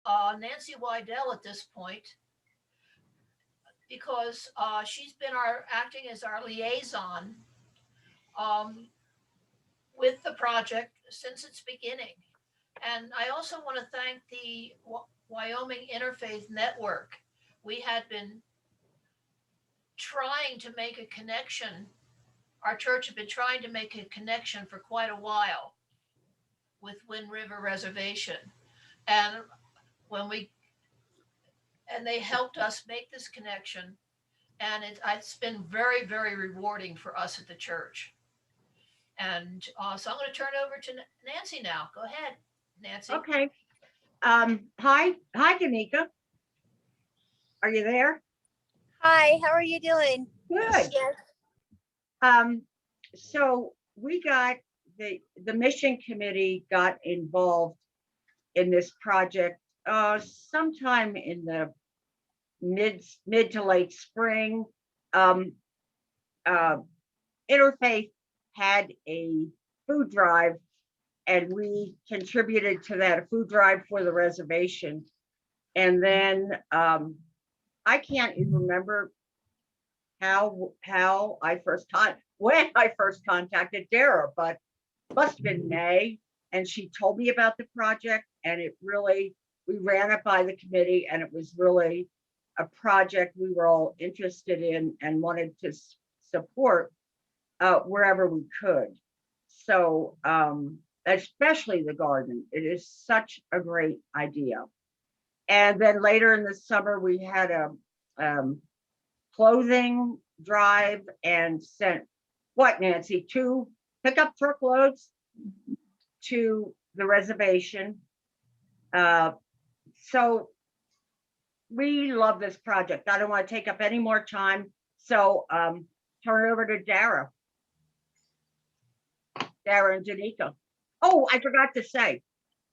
Nancy Wydell at this point because she's been acting as our liaison um, with the project since its beginning. And I also want to thank the Wyoming Interfaith Network. We had been trying to make a connection. Our church had been trying to make a connection for quite a while with Wind River Reservation. And when we and they helped us make this connection, and it's been very, very rewarding for us at the church. And so I'm going to turn it over to Nancy now. Go ahead, Nancy. Okay. Hi, Danica. Are you there? Hi, how are you doing? Good. Yes. So we got the mission committee got involved in this project sometime in the mid to late spring. Interfaith had a food drive, and we contributed to that, a food drive for the reservation. And then I can't even remember how when I first contacted Dara, but must have been May, and she told me about the project, and we ran it by the committee, and it was really a project we were all interested in and wanted to support wherever we could. So especially the garden, it is such a great idea. And then later in the summer, we had a clothing drive and sent Nancy, 2 pickup truckloads to the reservation. So we love this project. I don't want to take up any more time. So turn it over to Dara and Danica. Oh, I forgot to say,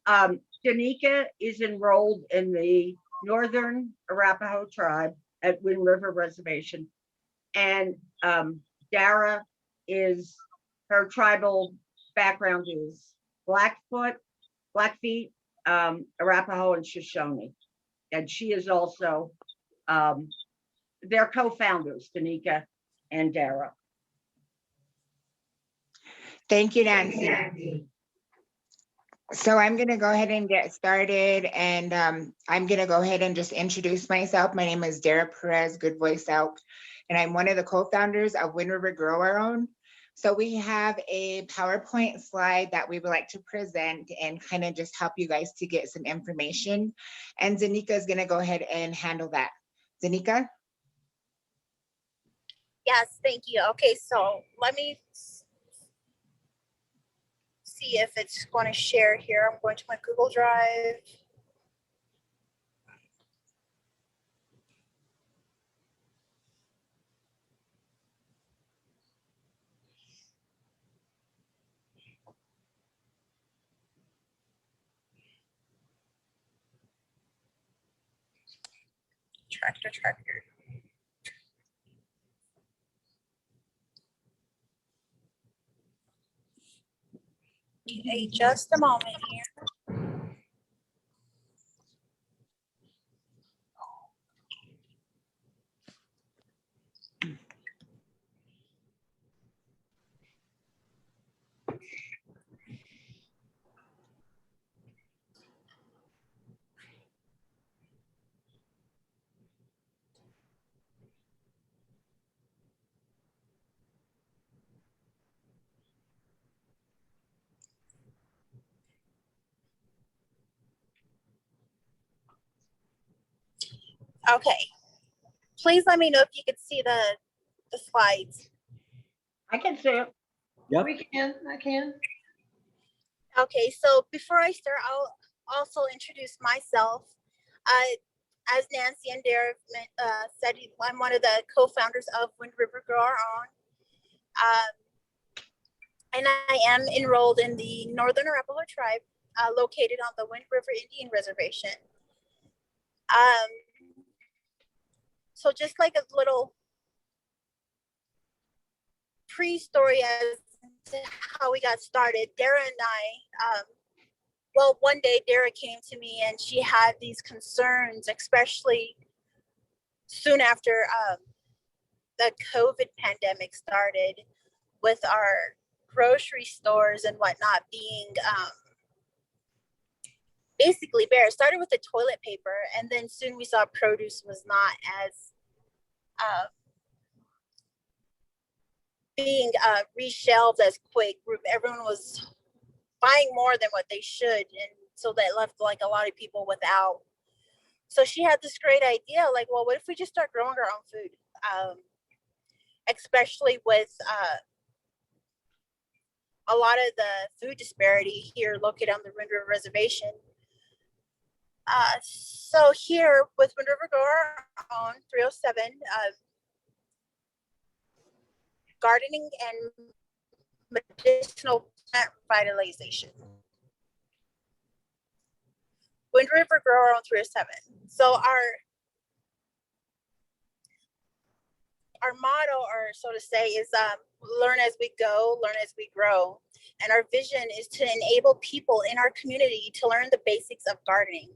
Danica is enrolled in the Northern Arapaho tribe at Wind River Reservation. And Dara her tribal background is Blackfeet, Arapaho, and Shoshone. And she is also, they're co-founders, Danica and Dara. Thank you, Nancy. So I'm going to go ahead and get started, and I'm going to go ahead and just introduce myself. My name is Dara Perez, Good Voice Elk, and I'm one of the co-founders of Wind River Grow Our Own. So we have a PowerPoint slide that we would like to present and kind of just help you guys to get some information. And Danica is going to go ahead and handle that. Danica? Yes, thank you. Okay, so let me see if it's going to share here. I'm going to my Google Drive. Tractor. Okay, just a moment here. Okay, please let me know if you can see the slides. I can see it. Yep. I can. Okay, so before I start, I'll also introduce myself. As Nancy and Dara said, I'm one of the co-founders of Wind River Grow Our Own. And I am enrolled in the Northern Arapaho tribe located on the Wind River Indian Reservation. So just like a little pre-story as to how we got started, Dara and I well, one day Dara came to me and she had these concerns, especially soon after the COVID pandemic started, with our grocery stores and whatnot being basically bare. It started with the toilet paper, and then soon we saw produce was not as being reshelved as quick. Everyone was buying more than what they should, and so that left like a lot of people without. So she had this great idea, like, well, what if we just start growing our own food, especially with a lot of the food disparity here located on the Wind River Reservation. So here with Wind River Grower on 307, gardening and medicinal plant revitalization. Wind River Grower on 307. So our motto, or so to say, is learn as we go, learn as we grow. And our vision is to enable people in our community to learn the basics of gardening.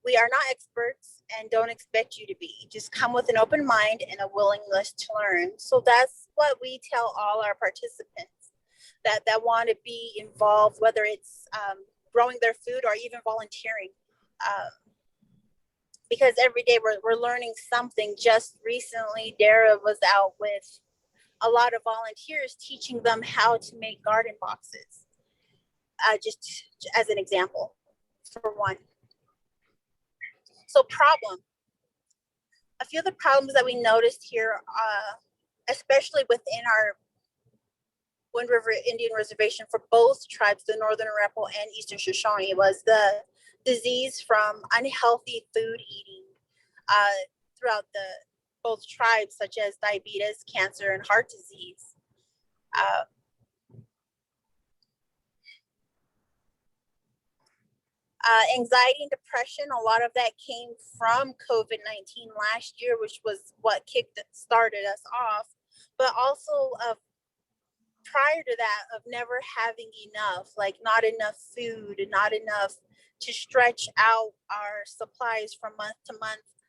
We are not experts and don't expect you to be. Just come with an open mind and a willingness to learn. So that's what we tell all our participants that want to be involved, whether it's growing their food or even volunteering. Because every day we're learning something. Just recently, Dara was out with a lot of volunteers teaching them how to make garden boxes, just as an example for one. So a few of the problems that we noticed here, especially within our Wind River Indian Reservation for both tribes, the Northern Arapaho and Eastern Shoshone, was the disease from unhealthy food eating throughout both tribes, such as diabetes, cancer, and heart disease. Anxiety and depression, a lot of that came from COVID-19 last year, which was what started us off, but also prior to that, of never having enough, like not enough food, not enough to stretch out our supplies from month to month.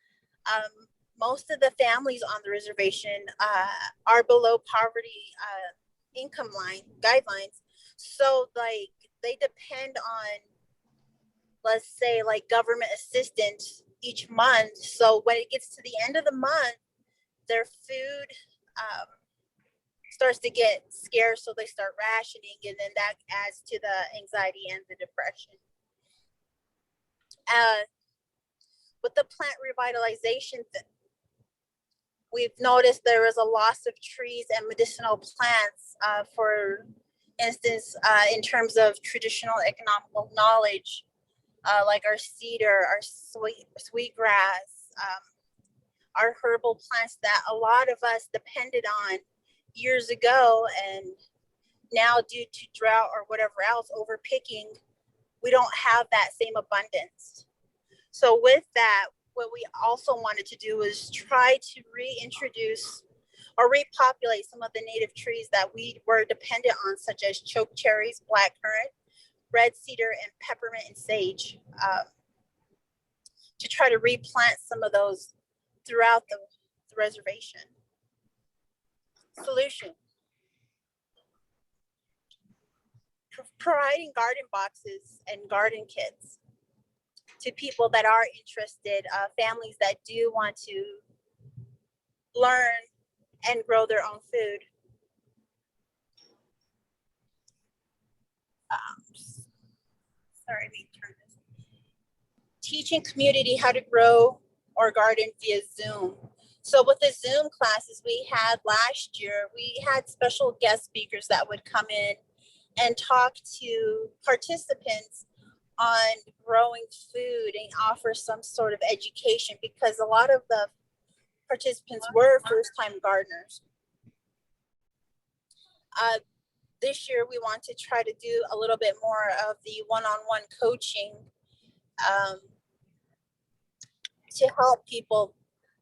Most of the families on the reservation are below poverty income line guidelines. So like they depend on, let's say, like government assistance each month. So when it gets to the end of the month, their food starts to get scarce, so they start rationing, and then that adds to the anxiety and the depression. With the plant revitalization, we've noticed there is a loss of trees and medicinal plants, for instance, in terms of traditional economical knowledge, like our cedar, our sweetgrass, our herbal plants that a lot of us depended on years ago, and now due to drought or whatever else, overpicking, we don't have that same abundance. So with that, what we also wanted to do is try to reintroduce or repopulate some of the native trees that we were dependent on, such as choke cherries, blackcurrant, red cedar, and peppermint and sage, to try to replant some of those throughout the reservation. Solution: providing garden boxes and garden kits to people that are interested, families that do want to learn and grow their own food. Sorry, let me turn this. Teaching community how to grow or garden via Zoom. So with the Zoom classes we had last year, we had special guest speakers that would come in and talk to participants on growing food and offer some sort of education, because a lot of the participants were first-time gardeners. This year we want to try to do a little bit more of the one-on-one coaching to help people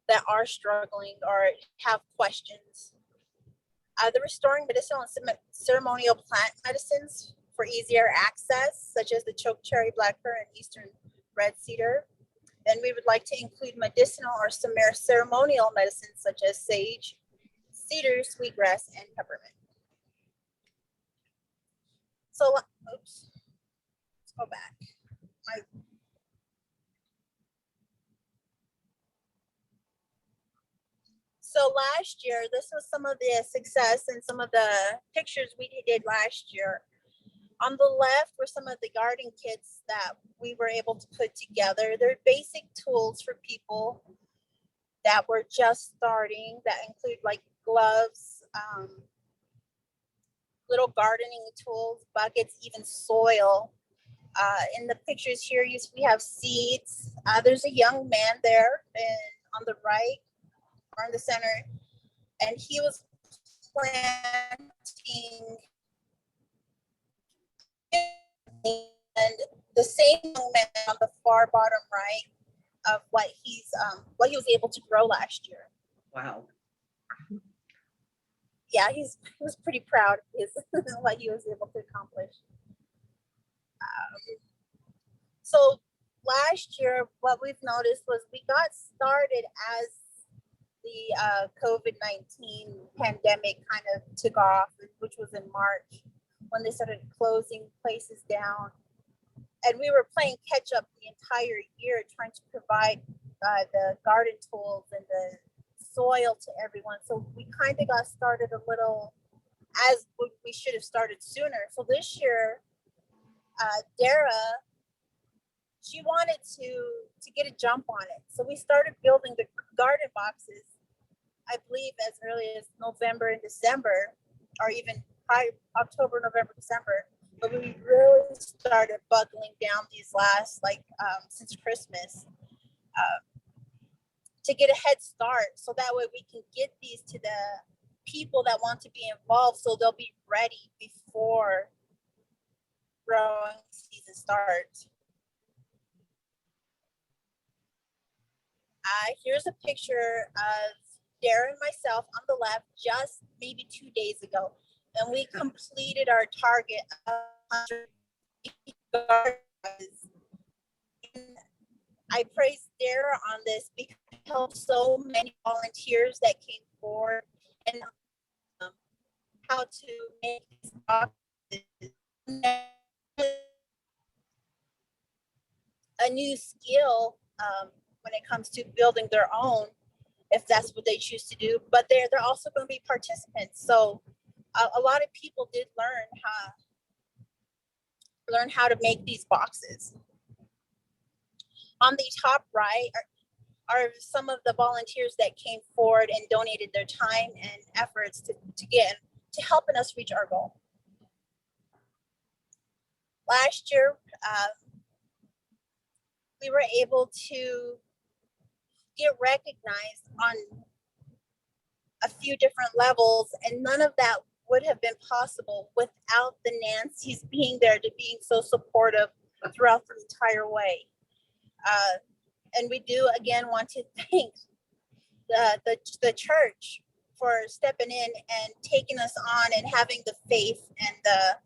that are struggling or have questions. The restoring medicinal and ceremonial plant medicines for easier access, such as the chokecherry, blackbird, and eastern red cedar. And we would like to include medicinal or ceremonial medicines such as sage, cedar, sweetgrass, and peppermint. So, oops, let's go back. So last year, this was some of the success and some of the pictures we did last year. On the left were some of the garden kits that we were able to put together. They're basic tools for people that were just starting, that include like gloves, little gardening tools, buckets, even soil. In the pictures here, we have seeds. There's a young man there and on the right or in the center, and he was planting, and the same young man on the far bottom right of what he was able to grow last year. Wow. Yeah, he was pretty proud of his what he was able to accomplish. So last year, what we've noticed was we got started as the COVID-19 pandemic kind of took off, which was in March, when they started closing places down. And we were playing catch up the entire year, trying to provide the garden tools and the soil to everyone. So we kind of got started a little as we should have started sooner. So this year, Dara, she wanted to get a jump on it. So we started building the garden boxes, I believe as early as November and December, or even October, November, December. But we really started buckling down these last, since Christmas, to get a head start. So that way we can get these to the people that want to be involved, so they'll be ready before growing season starts. Here's a picture of Dara and myself on the left just maybe 2 days ago. And we completed our target of 100 gardens. I praise Dara on this because it helped so many volunteers that came forward and how to make these boxes. A new skill when it comes to building their own, if that's what they choose to do. But they're also going to be participants. So a lot of people did learn how to make these boxes. On the top right are some of the volunteers that came forward and donated their time and efforts to helping us reach our goal. Last year, we were able to get recognized on a few different levels, and none of that would have been possible without the Nancy's being there, to being so supportive throughout the entire way. And we do again want to thank the church for stepping in and taking us on and having the faith and the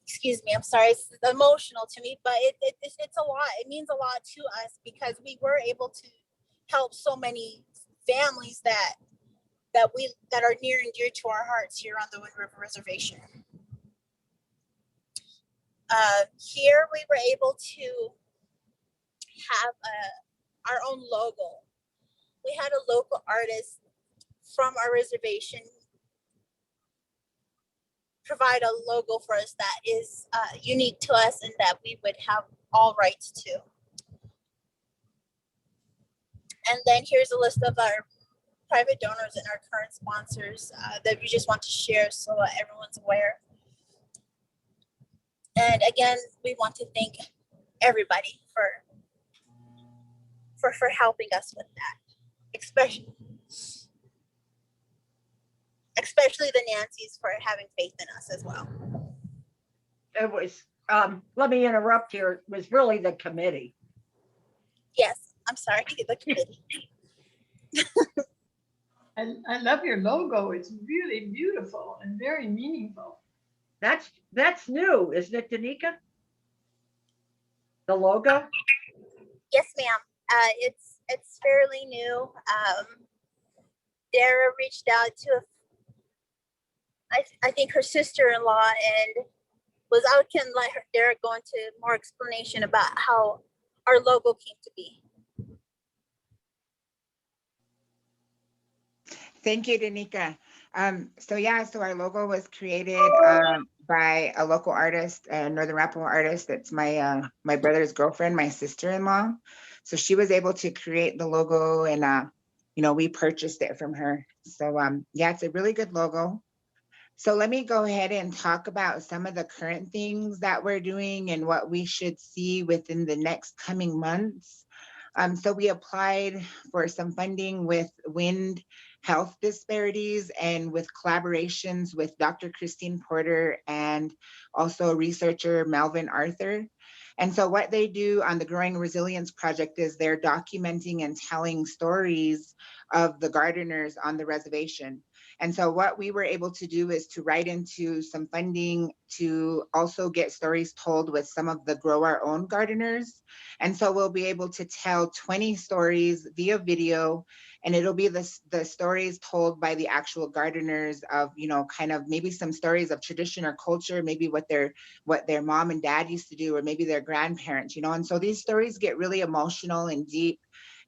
excuse me, I'm sorry, it's emotional to me, but it's a lot. It means a lot to us because we were able to help so many families that are near and dear to our hearts here on the Wind River Reservation. Here we were able to have our own logo. We had a local artist from our reservation provide a logo for us that is unique to us and that we would have all rights to. And then here's a list of our private donors and our current sponsors that we just want to share so everyone's aware. And again, we want to thank everybody for helping us with that, especially the Nancys for having faith in us as well. It was, let me interrupt here, it was really the committee. Yes, I'm sorry, the committee. I love your logo. It's really beautiful and very meaningful. That's new, isn't it, Danica? The logo? Yes, ma'am. It's fairly new. Dara reached out to I think her sister-in-law and I can let Dara go into more explanation about how our logo came to be. Thank you, Danica. So our logo was created by a local artist, a Northern Arapaho artist. That's my brother's girlfriend, my sister-in-law. So she was able to create the logo, and we purchased it from her. So yeah, it's a really good logo. So let me go ahead and talk about some of the current things that we're doing and what we should see within the next coming months. So we applied for some funding with Wind Health Disparities and with collaborations with Dr. Christine Porter and also researcher Melvin Arthur. And so what they do on the Growing Resilience Project is they're documenting and telling stories of the gardeners on the reservation. And so what we were able to do is to write into some funding to also get stories told with some of the grow our own gardeners. And so we'll be able to tell 20 stories via video, and it'll be the stories told by the actual gardeners of, kind of maybe some stories of tradition or culture, maybe what their mom and dad used to do, or maybe their grandparents, and so these stories get really emotional and deep,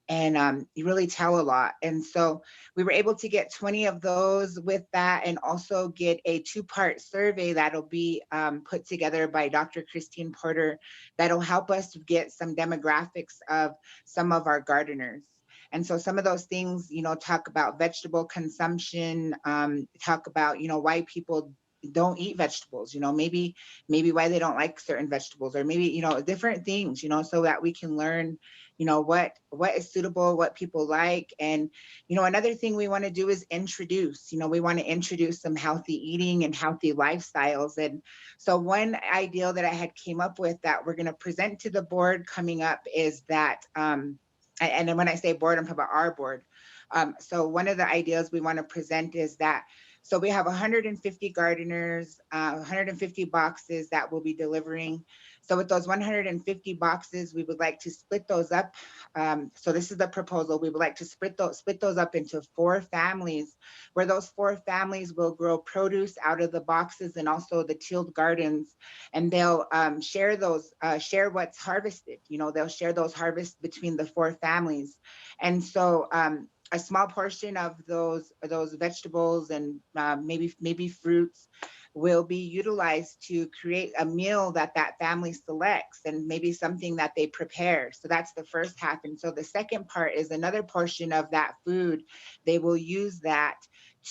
and you really tell a lot. And so we were able to get 20 of those with that, and also get a 2-part survey that'll be put together by Dr. Christine Porter that'll help us get some demographics of some of our gardeners. And so some of those things, talk about vegetable consumption, talk about, why people don't eat vegetables, maybe why they don't like certain vegetables, or maybe, different things, so that we can learn, what is suitable, what people like. And, another thing we want to do is introduce, we want to introduce some healthy eating and healthy lifestyles. And so one ideal that I had came up with that we're going to present to the board coming up is that, and then when I say board, I'm talking about our board. So one of the ideas we want to present is that, so we have 150 gardeners, 150 boxes that we'll be delivering. So with those 150 boxes, we would like to split those up. So this is the proposal. We would like to split those up into 4 families, where those 4 families will grow produce out of the boxes and also the tilled gardens, and they'll share what's harvested. They'll share those harvests between the 4 families. And so a small portion of those vegetables and maybe fruits will be utilized to create a meal that family selects, and maybe something that they prepare. So that's the first half. And so the second part is another portion of that food. They will use that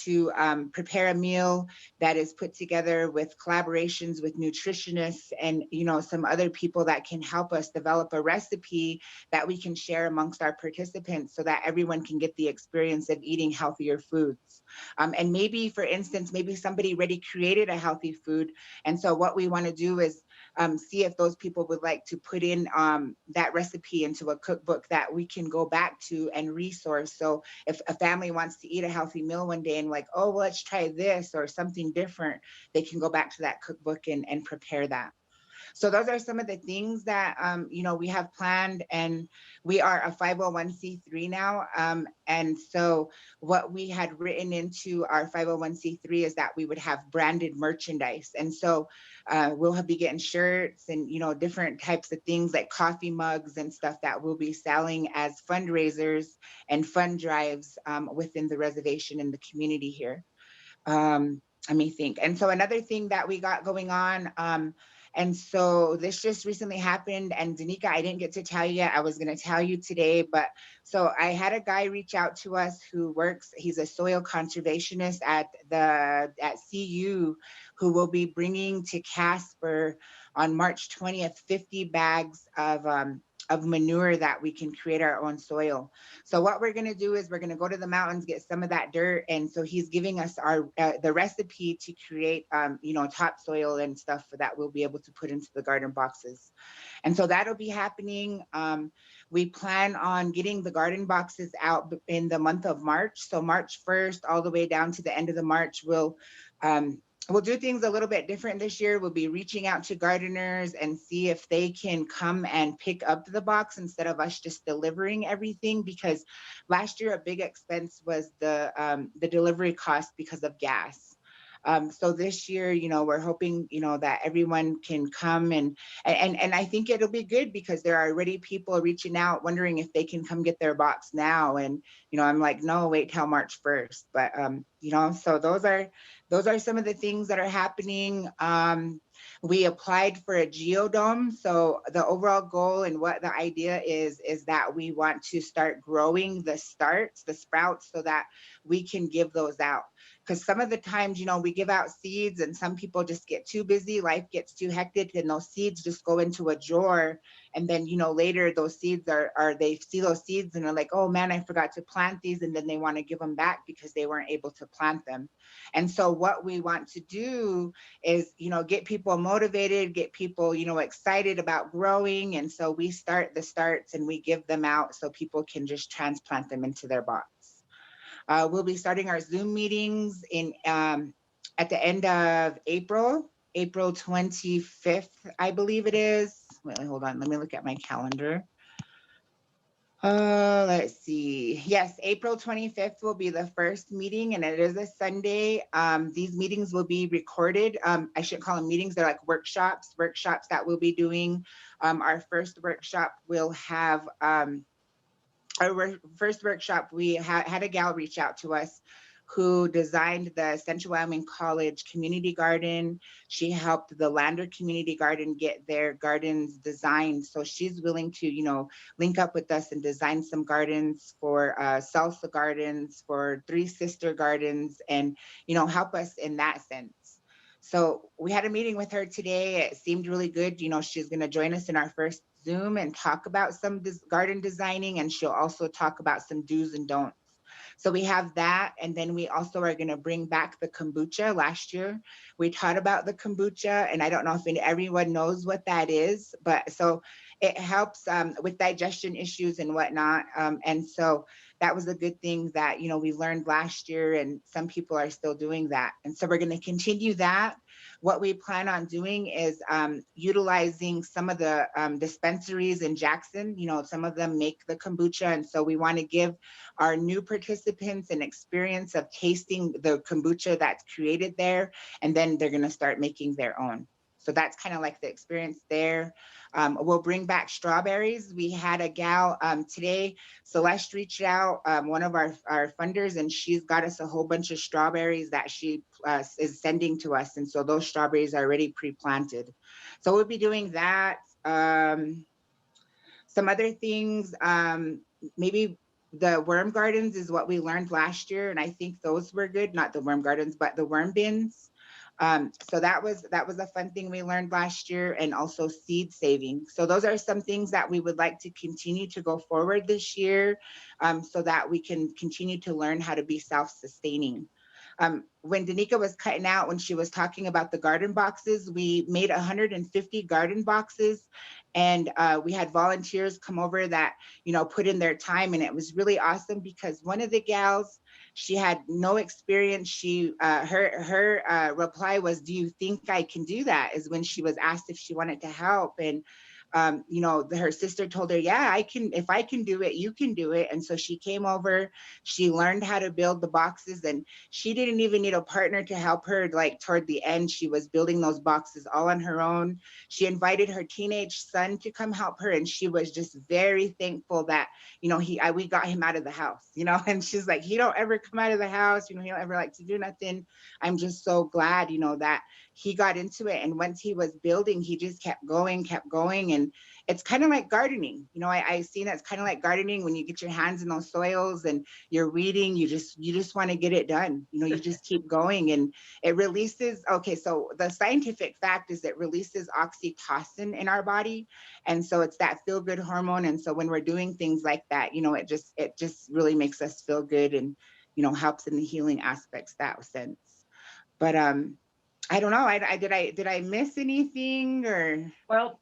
to prepare a meal that is put together with collaborations with nutritionists and some other people that can help us develop a recipe that we can share amongst our participants, so that everyone can get the experience of eating healthier foods. And maybe, for instance, maybe somebody already created a healthy food, and so what we want to do is see if those people would like to put in that recipe into a cookbook that we can go back to and resource. So if a family wants to eat a healthy meal one day and like, oh, well, let's try this or something different, they can go back to that cookbook and prepare that. So those are some of the things that, we have planned, and we are a 501c3 now. And so what we had written into our 501c3 is that we would have branded merchandise. And so we'll be getting shirts and, different types of things like coffee mugs and stuff that we'll be selling as fundraisers and fund drives within the reservation and the community here. Let me think. And so another thing that we got going on, and so this just recently happened, and Danica, I didn't get to tell you yet. I was going to tell you today, but so I had a guy reach out to us who works, he's a soil conservationist at CU, who will be bringing to Casper on March 20th, 50 bags of of manure that we can create our own soil. So what we're going to do is we're going to go to the mountains, get some of that dirt. And so he's giving us our the recipe to create, topsoil and stuff that we'll be able to put into the garden boxes. And so that'll be happening. We plan on getting the garden boxes out in the month of March. So March 1st, all the way down to the end of the March, we'll do things a little bit different this year. We'll be reaching out to gardeners and see if they can come and pick up the box instead of us just delivering everything. Because last year, a big expense was the delivery cost because of gas. So this year, we're hoping, that everyone can come and I think it'll be good because there are already people reaching out, wondering if they can come get their box now. And, I'm like, no, wait till March 1st. But, so those are some of the things that are happening. We applied for a geodome. So the overall goal and what the idea is that we want to start growing the sprouts so that we can give those out. Because some of the times, we give out seeds and some people just get too busy, life gets too hectic, and those seeds just go into a drawer. And then, later those seeds they see those seeds and they're like, oh man, I forgot to plant these. And then they want to give them back because they weren't able to plant them. And so what we want to do is, get people motivated, get people, excited about growing. And so we start the starts and we give them out so people can just transplant them into their box. We'll be starting our Zoom meetings at the end of April 25th, I believe it is. Wait, hold on, let me look at my calendar. Let's see. Yes, April 25th will be the first meeting, and it is a Sunday. These meetings will be recorded. I shouldn't call them meetings, they're like workshops that we'll be doing. Our first workshop will have we had a gal reach out to us who designed the Central Wyoming College community garden. She helped the Lander community garden get their gardens designed. So she's willing to, link up with us and design some gardens for Salsa Gardens, for Three Sister Gardens, and, help us in that sense. So we had a meeting with her today. It seemed really good. She's going to join us in our first Zoom and talk about some garden designing, and she'll also talk about some do's and don'ts. So we have that. And then we also are going to bring back the kombucha. Last year, we taught about the kombucha, and I don't know if everyone knows what that is, but so it helps with digestion issues and whatnot. And so that was a good thing that, we learned last year, and some people are still doing that. And so we're going to continue that. What we plan on doing is utilizing some of the dispensaries in Jackson. Some of them make the kombucha. And so we want to give our new participants an experience of tasting the kombucha that's created there. And then they're going to start making their own. So that's kind of like the experience there. We'll bring back strawberries. We had a gal today, Celeste reached out, one of our funders, and she's got us a whole bunch of strawberries that she is sending to us. And so those strawberries are already pre-planted. So we'll be doing that. Some other things, maybe the worm gardens is what we learned last year. And I think those were good, not the worm gardens, but the worm bins. So that was a fun thing we learned last year, and also seed saving. So those are some things that we would like to continue to go forward this year, so that we can continue to learn how to be self-sustaining. When Danica was cutting out, when she was talking about the garden boxes, we made 150 garden boxes, and we had volunteers come over that, put in their time, and it was really awesome because one of the gals, she had no experience. She, her reply was, "Do you think I can do that?" Is when she was asked if she wanted to help. And her sister told her, "Yeah, I can. If I can do it, you can do it." And so she came over, she learned how to build the boxes, and she didn't even need a partner to help her. Like toward the end, she was building those boxes all on her own. She invited her teenage son to come help her, and she was just very thankful that, we got him out of the house, and she's like, "He don't ever come out of the house, he don't ever like to do nothing." I'm just so glad, that he got into it. And once he was building, he just kept going. And it's kind of like gardening. You know, I seen it's kind of like gardening when you get your hands in those soils and you're weeding, you just want to get it done. You know, you just keep going, and it releases, okay, so the scientific fact is it releases oxytocin in our body. And so it's that feel good hormone. And so when we're doing things like that, you know, it just really makes us feel good, and, you know, helps in the healing aspects that sense. But I don't know. Did I miss anything or? Well,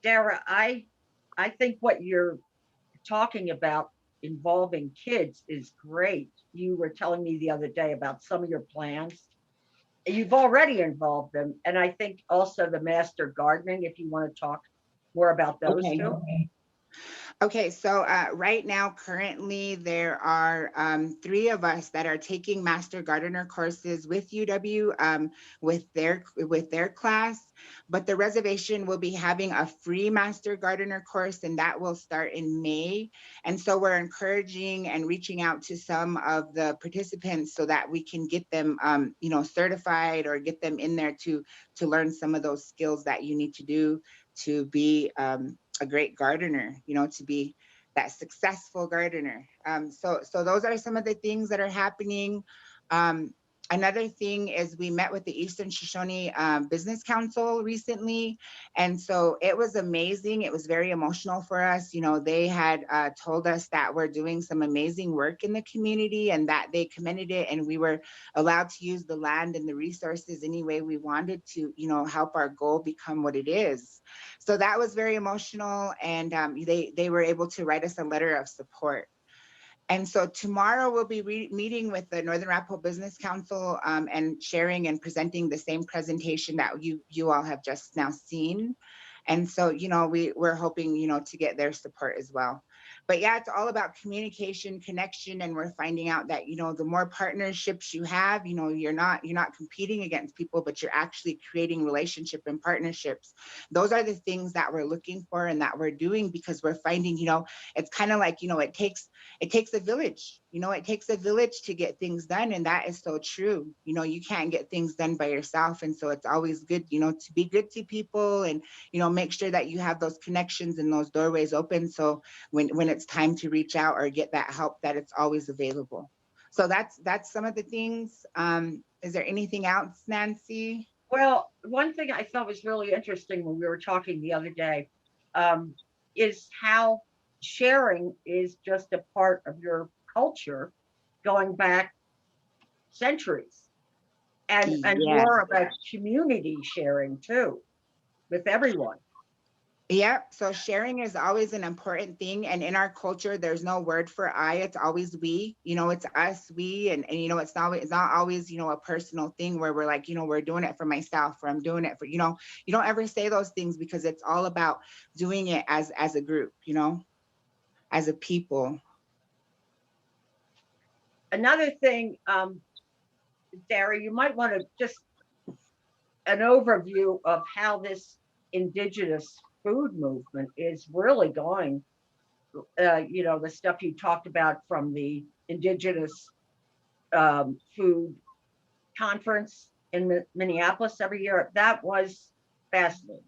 Dara, I think what you're talking about involving kids is great. You were telling me the other day about some of your plans. You've already involved them. And I think also the master gardening, if you want to talk more about those Okay. two. Okay, so right now, currently, there are 3 of us that are taking Master Gardener courses with UW with their class. But the reservation will be having a free Master Gardener course, and that will start in May. And so we're encouraging and reaching out to some of the participants so that we can get them, you know, certified or get them in there to learn some of those skills that you need to do to be a great gardener, you know, to be that successful gardener. So those are some of the things that are happening. Another thing is we met with the Eastern Shoshone Business Council recently. And so it was amazing. It was very emotional for us. You know, they had told us that we're doing some amazing work in the community and that they commended it. And we were allowed to use the land and the resources any way we wanted to, you know, help our goal become what it is. So that was very emotional. And they were able to write us a letter of support. And so tomorrow we'll be meeting with the Northern Arapahoe Business Council and sharing and presenting the same presentation that you all have just now seen. And so, you know, we're hoping, you know, to get their support as well. But yeah, it's all about communication, connection, and we're finding out that, you know, the more partnerships you have, you know, you're not competing against people, but you're actually creating relationship and partnerships. Those are the things that we're looking for and that we're doing, because we're finding, you know, it's kind of like, you know, it takes a village. You know, it takes a village to get things done. And that is so true. You know, you can't get things done by yourself. And so it's always good, you know, to be good to people and, you know, make sure that you have those connections and those doorways open. So when it's time to reach out or get that help, that it's always available. So that's some of the things. Is there anything else, Nancy? Well, one thing I thought was really interesting when we were talking the other day is how sharing is just a part of your culture going back centuries, and Yeah. more about community sharing too with everyone. Yeah, so sharing is always an important thing. And in our culture, there's no word for I, it's always we, you know, it's us, we, and you know, it's not always, you know, a personal thing where we're like, you know, we're doing it for myself or I'm doing it for, you know, you don't ever say those things because it's all about doing it as a group, you know, as a people. Another thing, Dara, you might want to just an overview of how this indigenous food movement is really going. You know, the stuff you talked about from the indigenous food conference in Minneapolis every year. That was fascinating.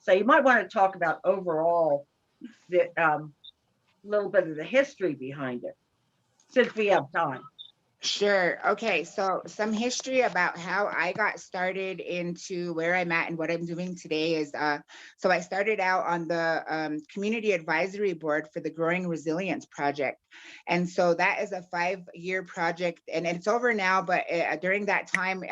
So you might want to talk about overall the little bit of the history behind it, since we have time. Sure. Okay. So some history about how I got started into where I'm at and what I'm doing today is, so I started out on the community advisory board for the Growing Resilience Project. And so that is a 5-year project and it's over now, but during that time,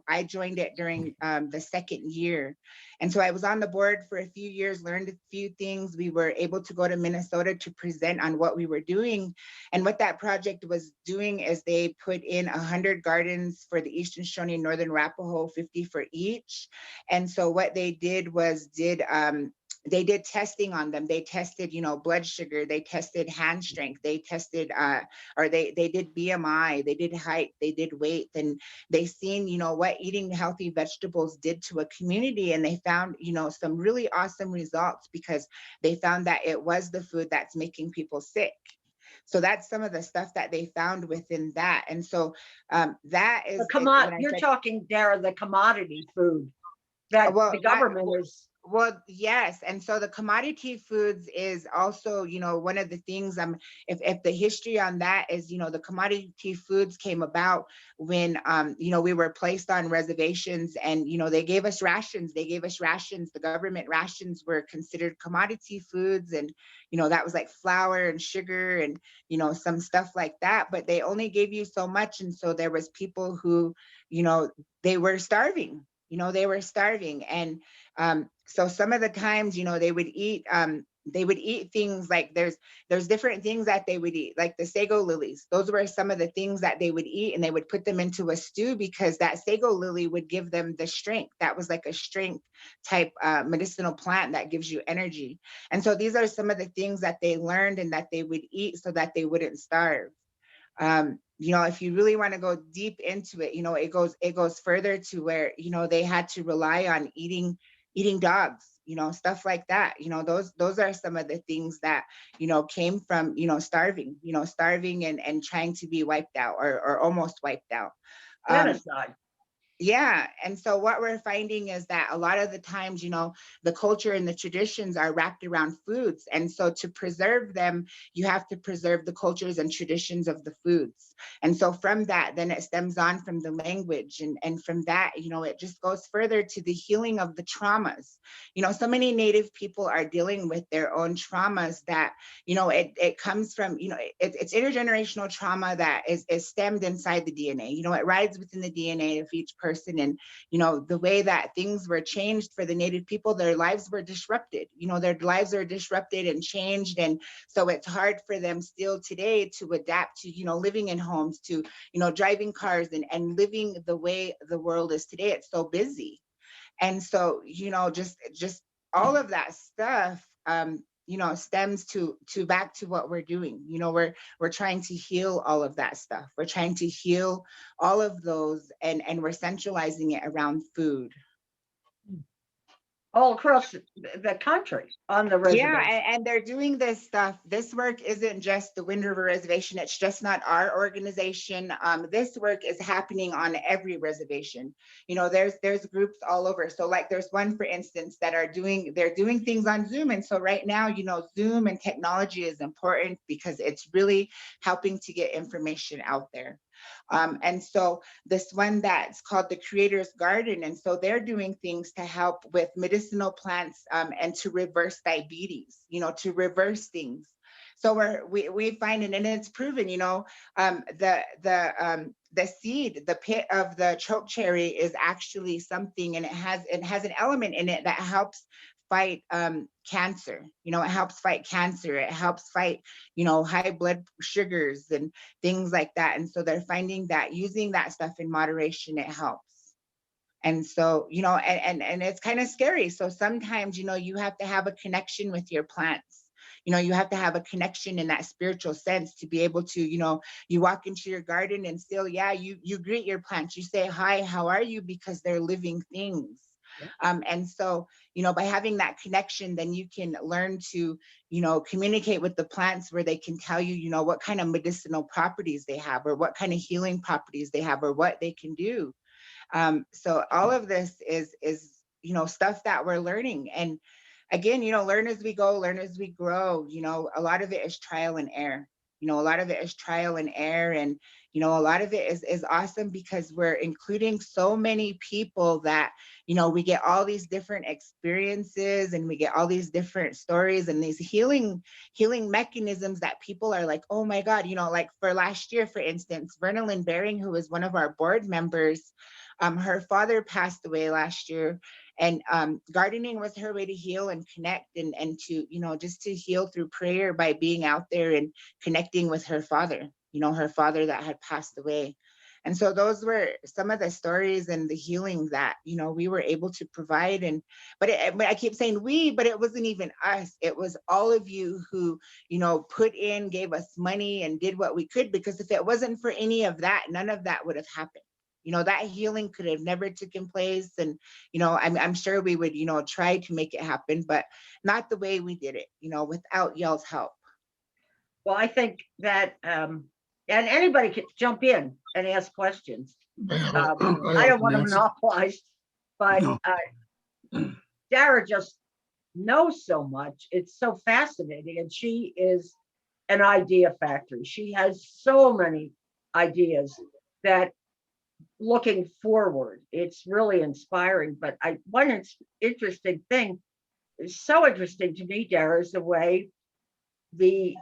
I joined it during the 2nd year. And so I was on the board for a few years, learned a few things. We were able to go to Minnesota to present on what we were doing. And what that project was doing is they put in 100 gardens for the Eastern Shoshone, Northern Arapahoe, 50 for each. And so what they did was they did testing on them. They tested, you know, blood sugar, they tested hand strength, they tested, or they did BMI, they did height, they did weight, and they seen, you know, what eating healthy vegetables did to a community. And they found, you know, some really awesome results because they found that it was the food that's making people sick. So that's some of the stuff that they found within that. And so that The is when I you're said, talking, Dara, the commodity food that well, the government is, well, yes. And so the commodity foods is also, one of the things, if the history on that is, the commodity foods came about when, we were placed on reservations, and, they gave us rations. The government rations were considered commodity foods. And, that was like flour and sugar and, some stuff like that, but they only gave you so much. And so there was people who, they were starving. And so some of the times, they would eat things like there's different things that they would eat, like the sago lilies. Those were some of the things that they would eat, and they would put them into a stew because that sago lily would give them the strength. That was like a strength type medicinal plant that gives you energy. And so these are some of the things that they learned and that they would eat so that they wouldn't starve. If you really want to go deep into it, it goes further to where, they had to rely on eating dogs, stuff like that. Those are some of the things that, came from, starving and trying to be wiped out or almost wiped out. genocide. Yeah. And so what we're finding is that a lot of the times, the culture and the traditions are wrapped around foods. And so to preserve them, you have to preserve the cultures and traditions of the foods. And so from that, then it stems on from the language. And from that, it just goes further to the healing of the traumas. So many Native people are dealing with their own traumas that, it comes from, it's intergenerational trauma that is stemmed inside the DNA. It rides within the DNA of each person. And, the way that things were changed for the Native people, their lives were disrupted. Their lives are disrupted and changed. And so it's hard for them still today to adapt to, living in homes, to, driving cars and living the way the world is today. It's so busy. And so, just all of that stuff, stems to back to what we're doing. We're trying to heal all of that stuff. We're trying to heal all of those, and we're centralizing it around food. All across the country on the Yeah, reservation. and they're doing this stuff. This work isn't just the Wind River Reservation. It's just not our organization. This work is happening on every reservation. There's groups all over. So like there's one, for instance, they're doing things on Zoom. And so right now, Zoom and technology is important because it's really helping to get information out there. And so this one that's called the Creator's Garden. And so they're doing things to help with medicinal plants and to reverse diabetes, to reverse things. So we find it, and it's proven, the seed, the pit of the chokecherry is actually something, and it has an element in it that helps fight cancer. It helps fight cancer. It helps fight, high blood sugars and things like that. And so they're finding that using that stuff in moderation, it helps. And so, and it's kind of scary. So sometimes, you have to have a connection with your plants. You have to have a connection in that spiritual sense to be able to, you walk into your garden and still, yeah, you greet your plants. You say, hi, how are you? Because they're living things. And so, by having that connection, then you can learn to, communicate with the plants where they can tell you, what kind of medicinal properties they have, or what kind of healing properties they have, or what they can do. So all of this is, stuff that we're learning. And again, learn as we go, learn as we grow. A lot of it is trial and error. A lot of it is trial and error. And, a lot of it is awesome because we're including so many people that, we get all these different experiences, and we get all these different stories and these healing mechanisms that people are like, oh my God, like for last year, for instance, Vernalyn Baring, who was one of our board members, her father passed away last year. And gardening was her way to heal and connect and to, just to heal through prayer by being out there and connecting with her father, her father that had passed away. And so those were some of the stories and the healing that, we were able to provide. But I keep saying we, but it wasn't even us. It was all of you who, put in, gave us money and did what we could, because if it wasn't for any of that, none of that would have happened. That healing could have never taken place. And, I'm sure we would, try to make it happen, but not the way we did it, without y'all's help. Well, I think that, and anybody can jump in and ask questions. I don't want to monopolize, but Dara just knows so much. It's so fascinating. And she is an idea factory. She has so many ideas that looking forward, it's really inspiring. But one interesting thing is so interesting to me, Dara, is the way the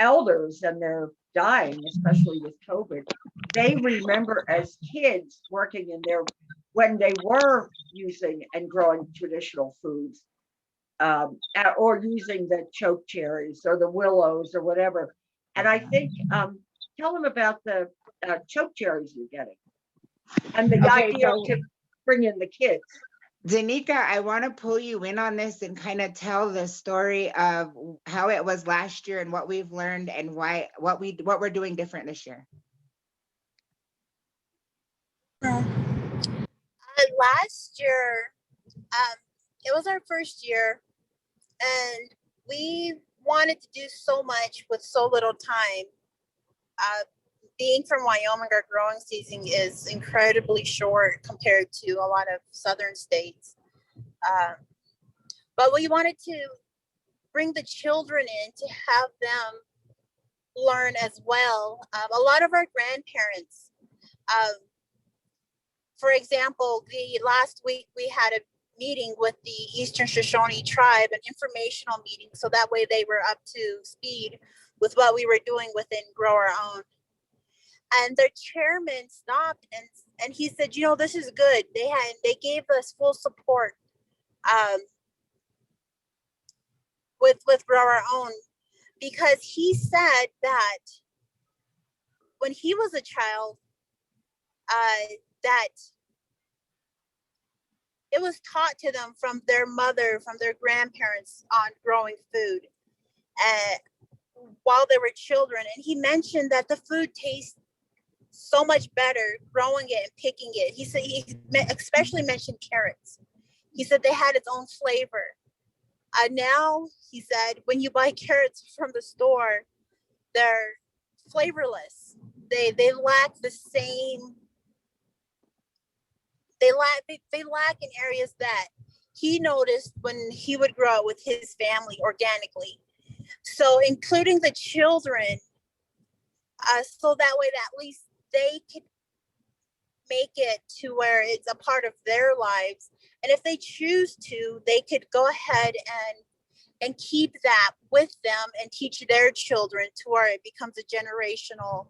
elders, and they're dying, especially with COVID, they remember as kids working in there when they were using and growing traditional foods, or using the choke cherries or the willows or whatever. And I think, tell them about the choke cherries you're getting and the Okay, idea so to bring in the kids. Danica, I want to pull you in on this and kind of tell the story of how it was last year and what we've learned and what we're doing different this year. Last year, it was our first year, and we wanted to do so much with so little time. Being from Wyoming, our growing season is incredibly short compared to a lot of southern states. But we wanted to bring the children in to have them learn as well. A lot of our grandparents, for example, the last week we had a meeting with the Eastern Shoshone tribe, an informational meeting, so that way they were up to speed with what we were doing within Grow Our Own. And their chairman stopped and he said, you know, this is good. They gave us full support with Grow Our Own, because he said that when he was a child, that it was taught to them from their mother, from their grandparents on growing food while they were children. And he mentioned that the food tastes so much better growing it and picking it. He said he especially mentioned carrots. He said they had its own flavor. Now, he said, when you buy carrots from the store, they're flavorless. They lack the same. They lack in areas that he noticed when he would grow it with his family organically. So including the children, so that way that at least they could make it to where it's a part of their lives. And if they choose to, they could go ahead and keep that with them and teach their children to where it becomes a generational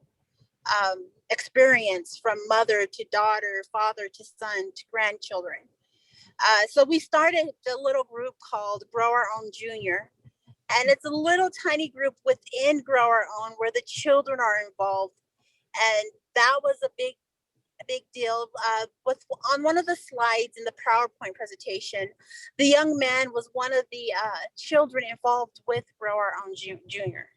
experience from mother to daughter, father to son to grandchildren. So we started the little group called Grow Our Own Junior. And it's a little tiny group within Grow Our Own where the children are involved. And that was a big deal. On one of the slides in the PowerPoint presentation, the young man was one of the children involved with Grow Our Own Junior.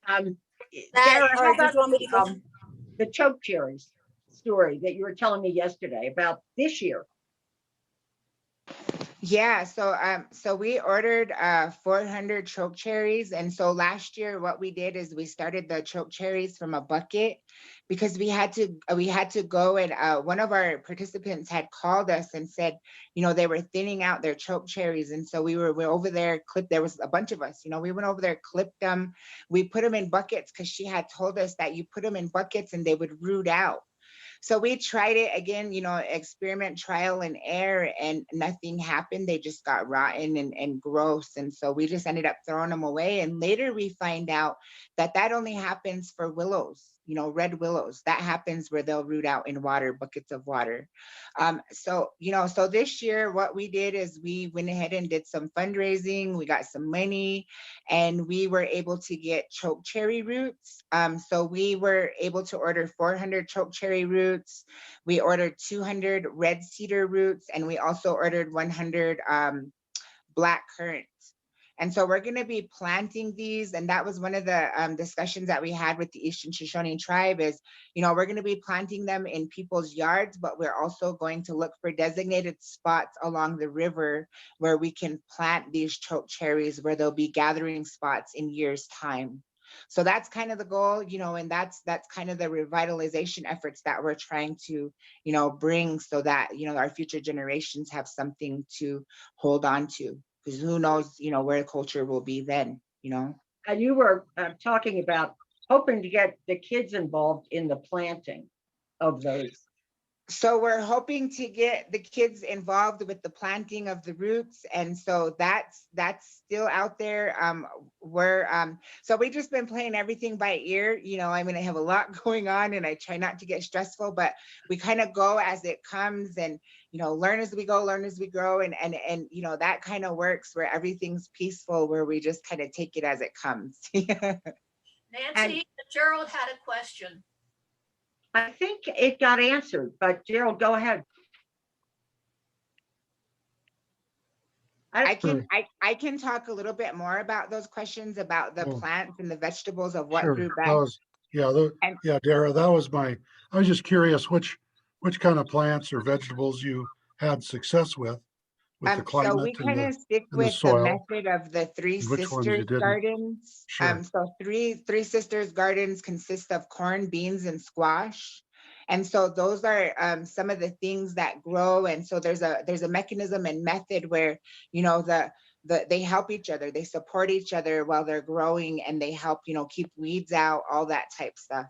Dara, how Did about you want me to go? the choke cherries story that you were telling me yesterday about this year? Yeah, so we ordered 400 choke cherries, and so last year what we did is we started the choke cherries from a bucket because we had to go, and one of our participants had called us and said, you know, they were thinning out their choke cherries, and so we're over there, there was a bunch of us, you know, we went over there, clipped them, we put them in buckets because she had told us that you put them in buckets and they would root out. So we tried it again, you know, experiment, trial and error, and nothing happened. They just got rotten and gross. And so we just ended up throwing them away. And later we find out that that only happens for willows, you know, red willows. That happens where they'll root out in water, buckets of water. So this year what we did is we went ahead and did some fundraising. We got some money and we were able to get choke cherry roots. So we were able to order 400 choke cherry roots. We ordered 200 red cedar roots, and we also ordered 100 black currants. And so we're going to be planting these. And that was one of the discussions that we had with the Eastern Shoshone tribe is, we're going to be planting them in people's yards, but we're also going to look for designated spots along the river where we can plant these choke cherries, where there'll be gathering spots in years' time. So that's kind of the goal, and that's kind of the revitalization efforts that we're trying to, bring so that, our future generations have something to hold on to. Because who knows, where culture will be then, And you were talking about hoping to get the kids involved in the planting of those. So we're hoping to get the kids involved with the planting of the roots. And so that's still out there. So we've just been playing everything by ear. I have a lot going on and I try not to get stressful, but we kind of go as it comes and, learn as we go, learn as we grow. And that kind of works where everything's peaceful, where we just kind of take it as it comes. Nancy, Gerald had a question. I think it got answered, but Gerald, go ahead. I can talk a little bit more about those questions about the plants and the vegetables of what Sure. grew That best. was, Dara, that was I was just curious which kind of plants or vegetables you had success with the So climate we kind of stick and the with the soil, method of the Three and which ones you Sisters didn't. gardens. Sure. So three Sisters gardens consist of corn, beans, and squash. And so those are some of the things that grow. And so there's a mechanism and method where, they help each other, they support each other while they're growing, and they help, keep weeds out, all that type stuff.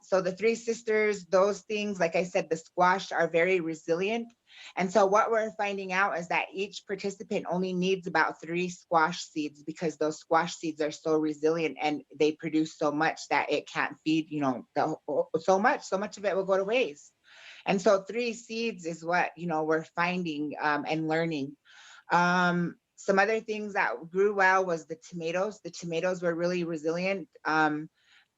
So the Three Sisters, those things, like I said, the squash are very resilient. And so what we're finding out is that each participant only needs about 3 squash seeds, because those squash seeds are so resilient and they produce so much that it can't feed, so much of it will go to waste. And so 3 seeds is what, we're finding and learning. Some other things that grew well was the tomatoes. The tomatoes were really resilient. And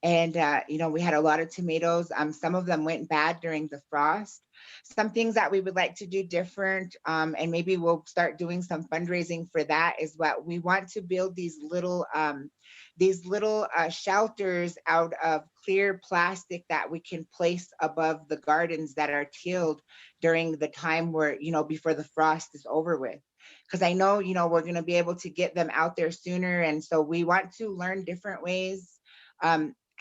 we had a lot of tomatoes. Some of them went bad during the frost. Some things that we would like to do different, and maybe we'll start doing some fundraising for that, is what we want to build these little shelters out of clear plastic that we can place above the gardens that are tilled during the time where, before the frost is over with. Because I know, we're going to be able to get them out there sooner. And so we want to learn different ways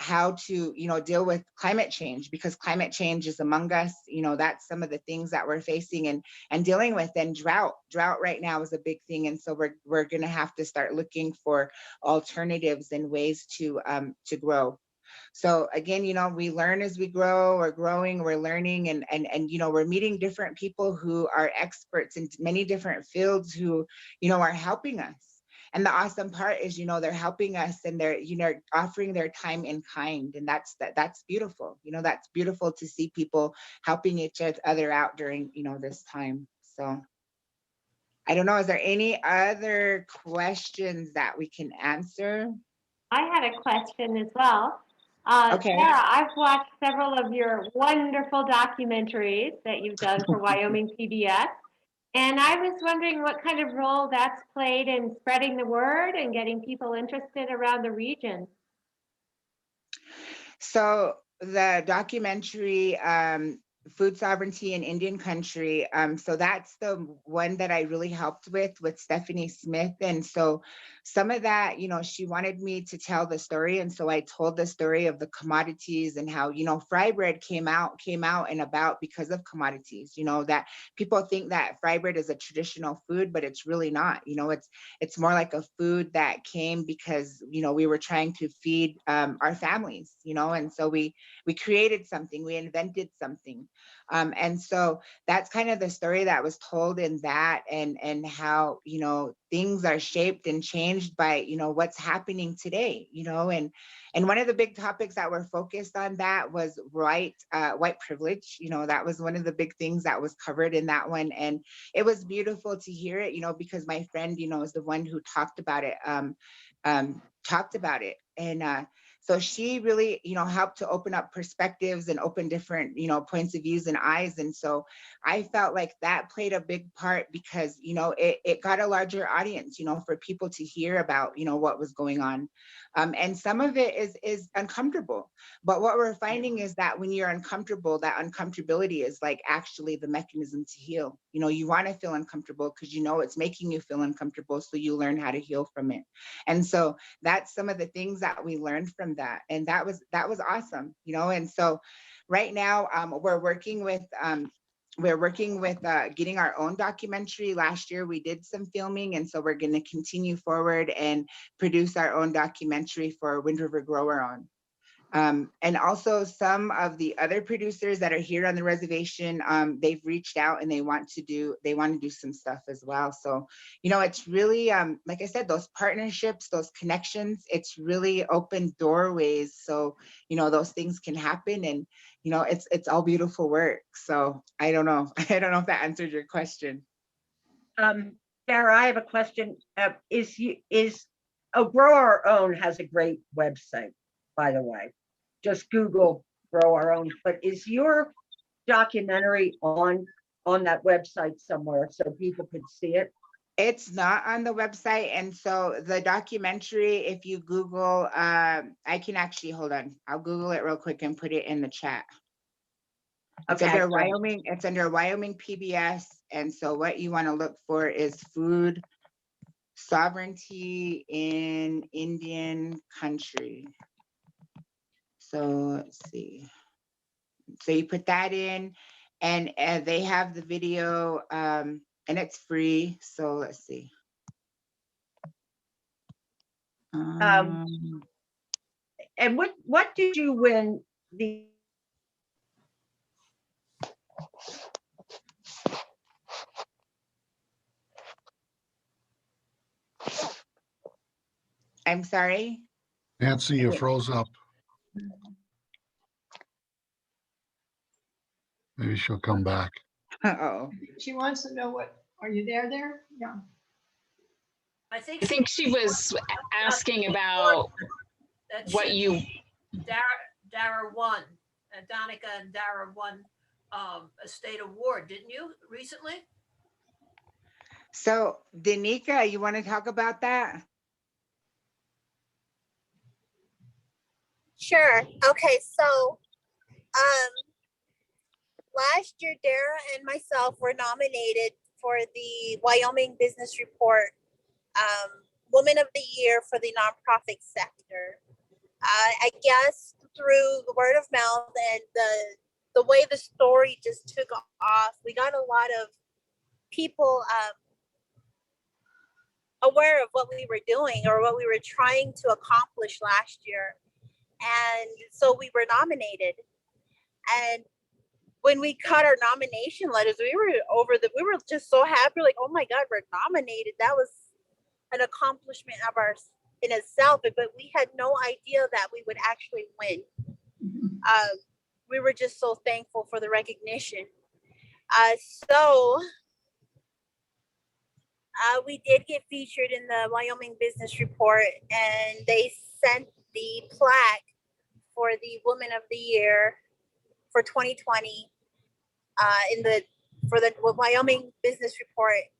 how to, deal with climate change, because climate change is among us. That's some of the things that we're facing and dealing with. And drought right now is a big thing. And so we're going to have to start looking for alternatives and ways to grow. So again, we learn as we grow. We're growing, we're learning, and we're meeting different people who are experts in many different fields who, are helping us. And the awesome part is, they're helping us and they're, offering their time in kind. And that's beautiful. That's beautiful to see people helping each other out during, this time. So I don't know, is there any other questions that we can answer? I had a question as well. Okay. Sarah, I've watched several of your wonderful documentaries that you've done for Wyoming PBS. And I was wondering what kind of role that's played in spreading the word and getting people interested around the region. So the documentary, Food Sovereignty in Indian Country, so that's the one that I really helped with Stephanie Smith. And so some of that, she wanted me to tell the story. And so I told the story of the commodities and how, fry bread came out and about because of commodities, that people think that fry bread is a traditional food, but it's really not. It's more like a food that came because, we were trying to feed our families, and so we created something, we invented something. And so that's kind of the story that was told in that, and how, things are shaped and changed by, what's happening today, and one of the big topics that were focused on that was white privilege. That was one of the big things that was covered in that one. And it was beautiful to hear it, because my friend, is the one who talked about it. And So she really, helped to open up perspectives and open different, points of views and eyes. And so I felt like that played a big part because, it got a larger audience, for people to hear about, what was going on. And some of it is uncomfortable. But what we're finding is that when you're uncomfortable, that uncomfortability is like actually the mechanism to heal. You want to feel uncomfortable because it's making you feel uncomfortable. So you learn how to heal from it. And so that's some of the things that we learned from that. And that was awesome, And so right now we're working with getting our own documentary. Last year we did some filming, and so we're going to continue forward and produce our own documentary for Wind River Grower On. And also some of the other producers that are here on the reservation, they've reached out and they want to do some stuff as well. So, it's really, like I said, those partnerships, those connections, it's really opened doorways. So, those things can happen, and, it's all beautiful work. So I don't know. I don't know if that answered your question. Sarah, I have a question. Grow Our Own has a great website, by the way. Just Google Grow Our Own. But is your documentary on that website somewhere so people could see it? It's not on the website. And so the documentary, if you Google, I can actually, hold on, I'll Google it real quick and put it in the chat. It's Okay. under Wyoming. It's under Wyoming PBS. And so what you want to look for is food sovereignty in Indian country. So let's see. So you put that in, and they have the video, and it's free. So let's see. And what did you win the? I'm sorry. Nancy, you froze up. Maybe she'll come back. Uh-oh. She wants to know are you there? Yeah. I think she was asking about what you. Dara won, Donica and Dara won a state award, didn't you, recently? So Danica, you want to talk about that? Sure. Okay, so last year Dara and myself were nominated for the Wyoming Business Report Woman of the Year for the nonprofit sector. I guess through the word of mouth and the way the story just took off, we got a lot of people aware of what we were doing or what we were trying to accomplish last year. And so we were nominated. And when we got our nomination letters, we were just so happy, like, oh my God, we're nominated. That was an accomplishment of ours in itself, but we had no idea that we would actually win. We were just so thankful for the recognition. So we did get featured in the Wyoming Business Report, and they sent the plaque for the Woman of the Year for 2020 for the Wyoming Business Report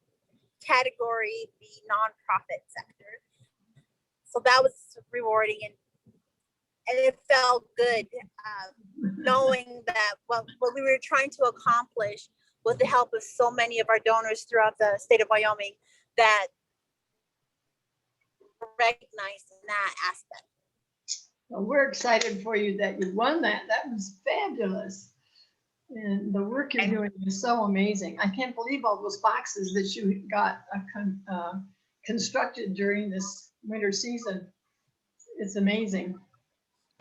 category, the nonprofit sector. So that was rewarding, and it felt good knowing that what we were trying to accomplish with the help of so many of our donors throughout the state of Wyoming, that recognized in that aspect. Well, we're excited for you that you won that. That was fabulous. And the work you're doing is so amazing. I can't believe all those boxes that you got constructed during this winter season. It's amazing.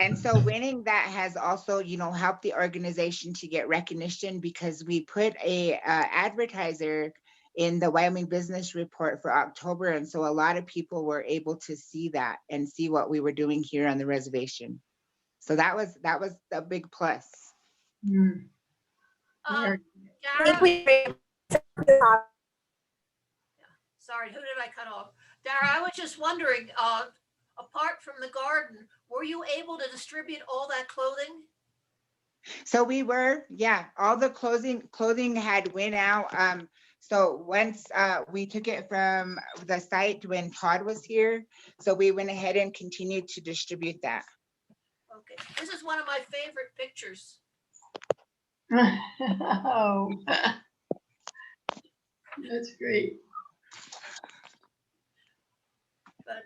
And so winning that has also, helped the organization to get recognition, because we put a advertiser in the Wyoming Business Report for October. And so a lot of people were able to see that and see what we were doing here on the reservation. So that was a big plus. Dara, sorry, who did I cut off? Dara, I was just wondering, apart from the garden, were you able to distribute all that clothing? So we were, yeah, all the clothing had went out. So once we took it from the site when Todd was here, so we went ahead and continued to distribute that. Okay, this is one of my favorite pictures. Oh, that's great. But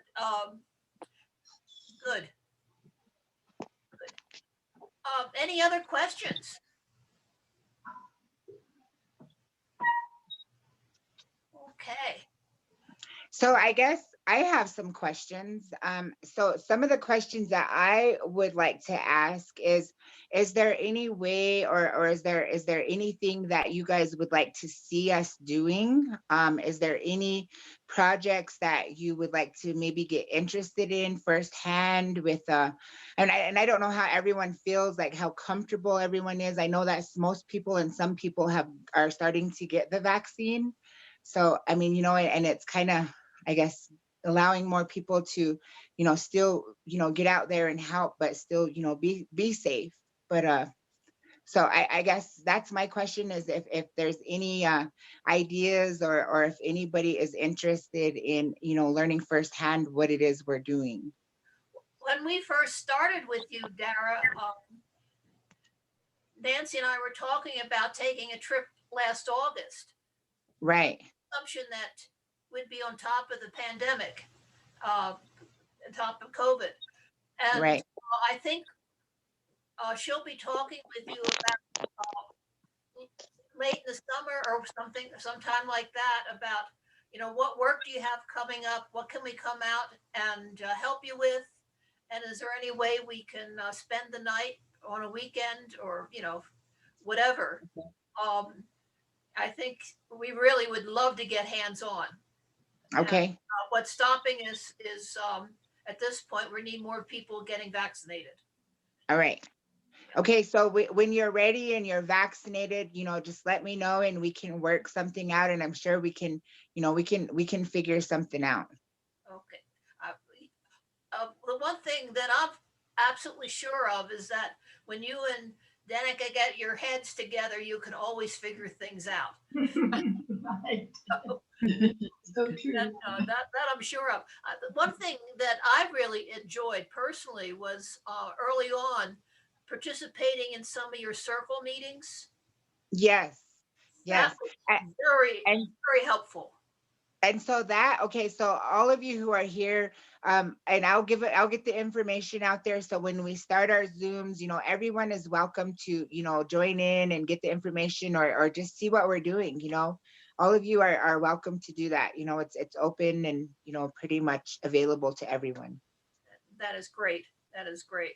good. Any other questions? Okay. So I guess I have some questions. So some of the questions that I would like to ask is there any way or is there anything that you guys would like to see us doing? Is there any projects that you would like to maybe get interested in firsthand with and I don't know how everyone feels, like how comfortable everyone is. I know that most people and some people are starting to get the vaccine. So I mean, and it's kind of, I guess, allowing more people to, still, get out there and help, but still, be safe. But so I guess that's my question, is if there's any ideas or if anybody is interested in, learning firsthand what it is we're doing. When we first started with you, Dara, Nancy and I were talking about taking a trip last August. Right. Assumption that we'd be on top of the pandemic, on top of COVID. And Right. I think she'll be talking with you about late in the summer or something, sometime like that, about, what work do you have coming up? What can we come out and help you with? And is there any way we can spend the night on a weekend or, whatever? I think we really would love to get hands on. Okay. And, what's stopping is at this point, we need more people getting vaccinated. All right. Okay, so when you're ready and you're vaccinated, just let me know and we can work something out. And I'm sure we can, we can figure something out. Okay. The one thing that I'm absolutely sure of is that when you and Danica get your heads together, you can always figure things out. Right. So true. That I'm sure of. One thing that I really enjoyed personally was early on participating in some of your circle meetings. Yes. Yes. That was very helpful. And so okay, so all of you who are here, and I'll get the information out there. So when we start our Zooms, everyone is welcome to, join in and get the information or just see what we're doing, all of you are welcome to do that. It's open and, pretty much available to everyone. That is great. That is great.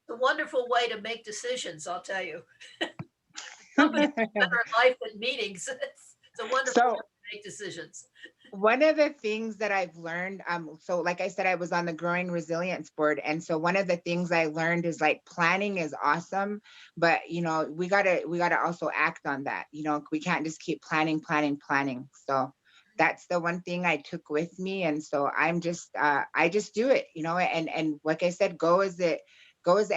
A wonderful way to make decisions, I'll tell you. Somebody's better at life than meetings. It's a wonderful way to make decisions. One of the things that I've learned, so like I said, I was on the Growing Resilience board. And so one of the things I learned is like planning is awesome, but we gotta also act on that. We can't just keep planning. So that's the one thing I took with me. And so I just do it, and like I said, go as it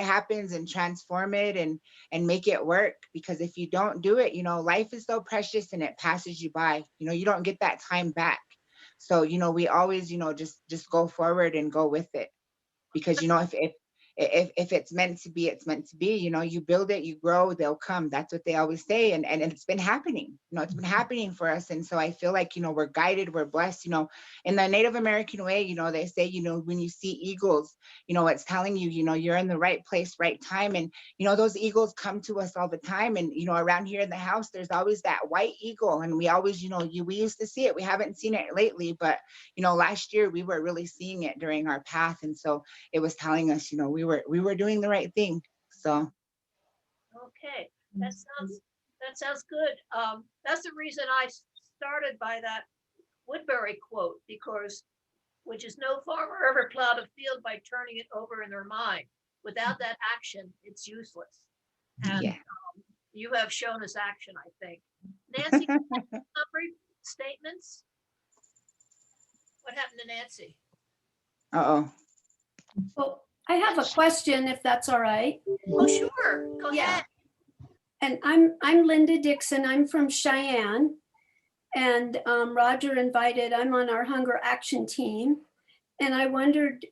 happens and transform it and make it work. Because if you don't do it, life is so precious and it passes you by. You don't get that time back. So, we always, just go forward and go with it. Because, if it's meant to be, it's meant to be. You build it, you grow, they'll come. That's what they always say. And it's been happening. It's been happening for us. And so I feel like, we're guided, we're blessed. In the Native American way, they say, when you see eagles, it's telling you, you're in the right place, right time. And those eagles come to us all the time. And around here in the house, there's always that white eagle. And we always, we used to see it. We haven't seen it lately, but last year we were really seeing it during our path. And so it was telling us, we were doing the right thing. So okay, that sounds good. That's the reason I started by that Woodbury quote, which is no farmer ever plowed a field by turning it over in their mind. Without that action, it's useless. And yeah. You have shown us action, I think. Nancy, summary statements. What happened to Nancy? Uh-oh. Well, I have a question if that's all right. Oh, sure. Go Yeah. ahead. And I'm Linda Dixon. I'm from Cheyenne. And Roger invited, I'm on our hunger action team. And I wondered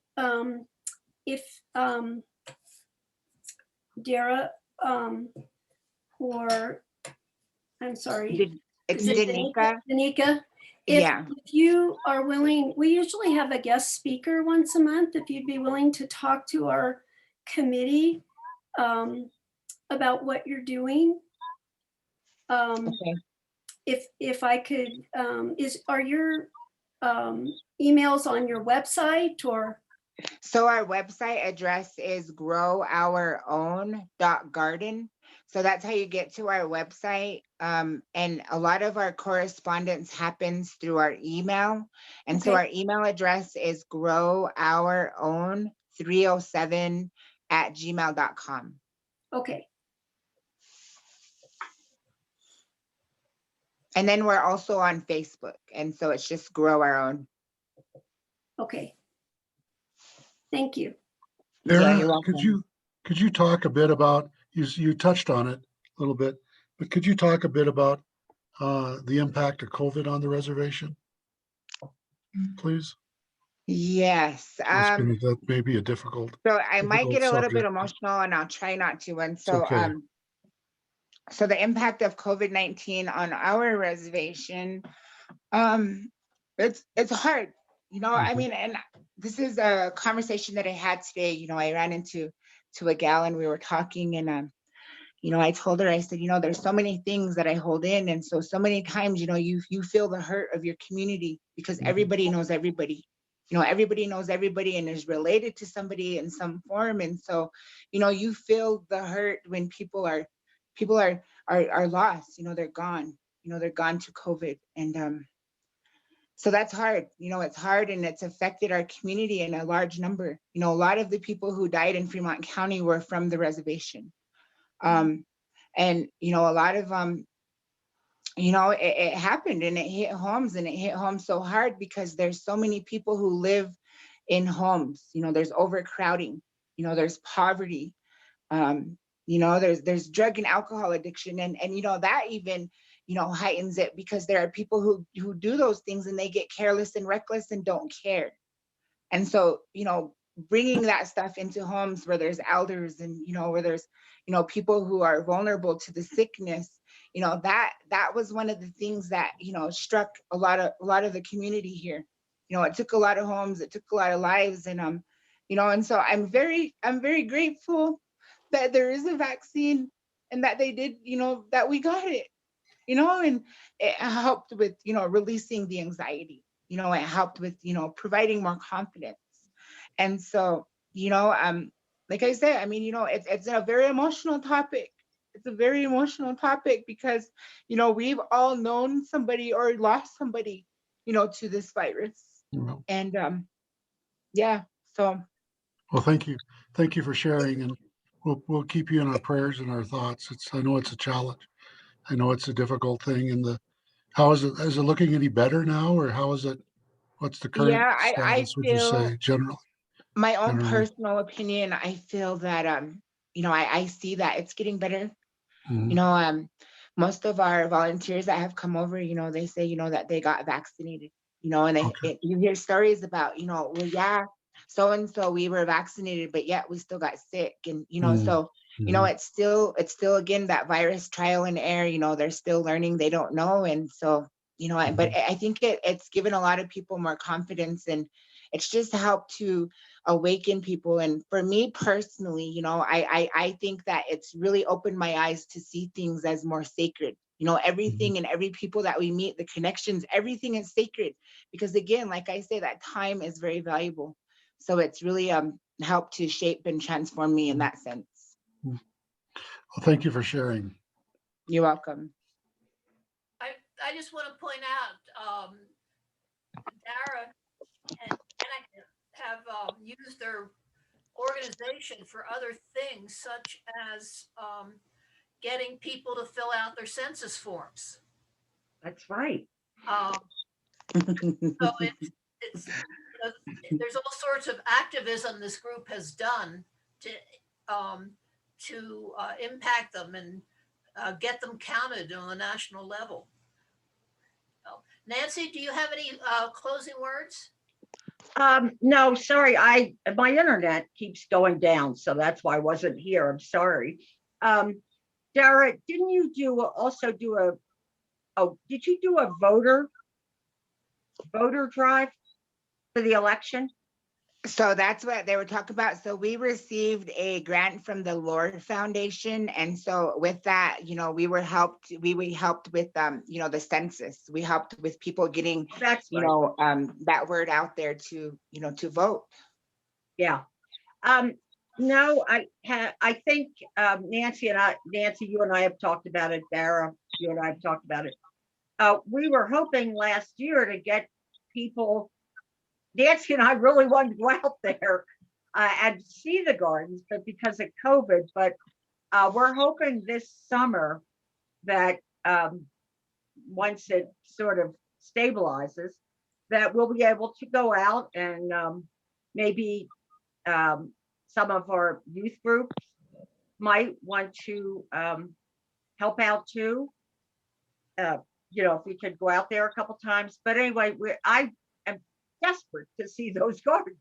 if Dara or, I'm sorry, It's is it Danica. Danica, Yeah. if you are willing, we usually have a guest speaker once a month. If you'd be willing to talk to our committee about what you're doing. Okay. If I could, are your emails on your website or? So our website address is growourown.garden. So that's how you get to our website. And a lot of our correspondence happens through our email. And so Okay. our email address is growourown307@gmail.com. Okay. And then we're also on Facebook. And so it's just Grow Our Own. Okay. Thank you. Yeah, Dara, you're welcome. could you talk a bit about, you touched on it a little bit, but could you talk a bit about the impact of COVID on the reservation, please? Yes. That may be a difficult So I might get a little bit subject. emotional and I'll try not to. And It's so okay. so the impact of COVID-19 on our reservation, it's hard, I mean, and this is a conversation that I had today. I ran into a gal and we were talking and I told her, I said, there's so many things that I hold in. And so many times, you feel the hurt of your community because everybody knows everybody. Everybody knows everybody and is related to somebody in some form. And so, you feel the hurt when people are lost, they're gone, they're gone to COVID. And so that's hard, it's hard and it's affected our community in a large number. A lot of the people who died in Fremont County were from the reservation. And, a lot of, it happened and it hit homes and it hit home so hard because there's so many people who live in homes, there's overcrowding, there's poverty, there's drug and alcohol addiction and that even, heightens it because there are people who do those things and they get careless and reckless and don't care. And so, bringing that stuff into homes where there's elders and, where there's, people who are vulnerable to the sickness, that was one of the things that, struck a lot of the community here. It took a lot of homes, it took a lot of lives and, and so I'm very grateful that there is a vaccine and that they did, that we got it, and it helped with, releasing the anxiety, it helped with, providing more confidence. And so, like I said, I mean, it's a very emotional topic. It's a very emotional topic because, we've all known somebody or lost somebody, to this virus. And yeah, so. Well, thank you. Thank you for sharing and we'll keep you in our prayers and our thoughts. I know it's a challenge. I know it's a difficult thing. And how is it looking any better now or how is it, what's the current Yeah, I status, would you feel say, generally? my own Generally. personal opinion, I feel that, I see that it's getting better. Mhm. Most of our volunteers that have come over, they say, that they got vaccinated, and Okay. you hear stories about, well, yeah, so-and-so we were vaccinated, but yet we still got sick. And, so, Mhm. it's still, again, that virus trial and error, they're still learning, they don't know. And so, but I think it's given a lot of people more confidence and it's just helped to awaken people. And for me personally, I think that it's really opened my eyes to see things as more sacred. Everything and every people that we meet, the connections, everything is sacred. Because again, like I say, that time is very valuable. So it's really helped to shape and transform me in that sense. Well, thank you for sharing. You're welcome. I just want to point out, Dara and Anna have used their organization for other things, such as getting people to fill out their census forms. That's right. So it's there's all sorts of activism this group has done to impact them and get them counted on a national level. Nancy, do you have any closing words? No, sorry, my internet keeps going down, so that's why I wasn't here. I'm sorry. Dara, didn't you did you do a voter drive for the election? So that's what they were talking about. So we received a grant from the Lord Foundation. And so with that, we helped with, the census. We helped with people getting, That's right. that word out there to vote. Yeah. No, I think Nancy, you and I have talked about it. Dara, you and I have talked about it. We were hoping last year to get people. Nancy and I really wanted to go out there and see the gardens, but because of COVID, but we're hoping this summer that once it sort of stabilizes, that we'll be able to go out and maybe some of our youth groups might want to help out too. If we could go out there a couple times. But anyway, I am desperate to see those gardens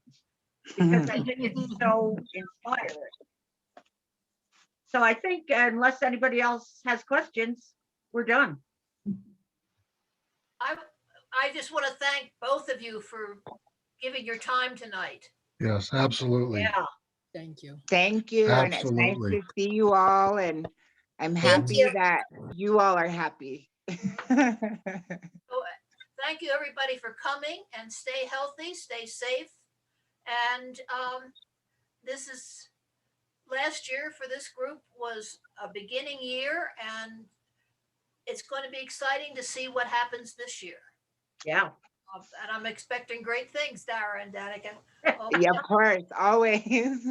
because I think it's so inspiring. So I think unless anybody else has questions, we're done. I just want to thank both of you for giving your time tonight. Yes, absolutely. Yeah. Thank you. Thank you. And it's nice Absolutely. to see you all. And I'm Thank happy you. that you all are happy. So, thank you everybody for coming, and stay healthy, stay safe. And this is last year for this group was a beginning year, and it's going to be exciting to see what happens this year. Yeah. And I'm expecting great things, Dara and Danica. Yeah, of course, always.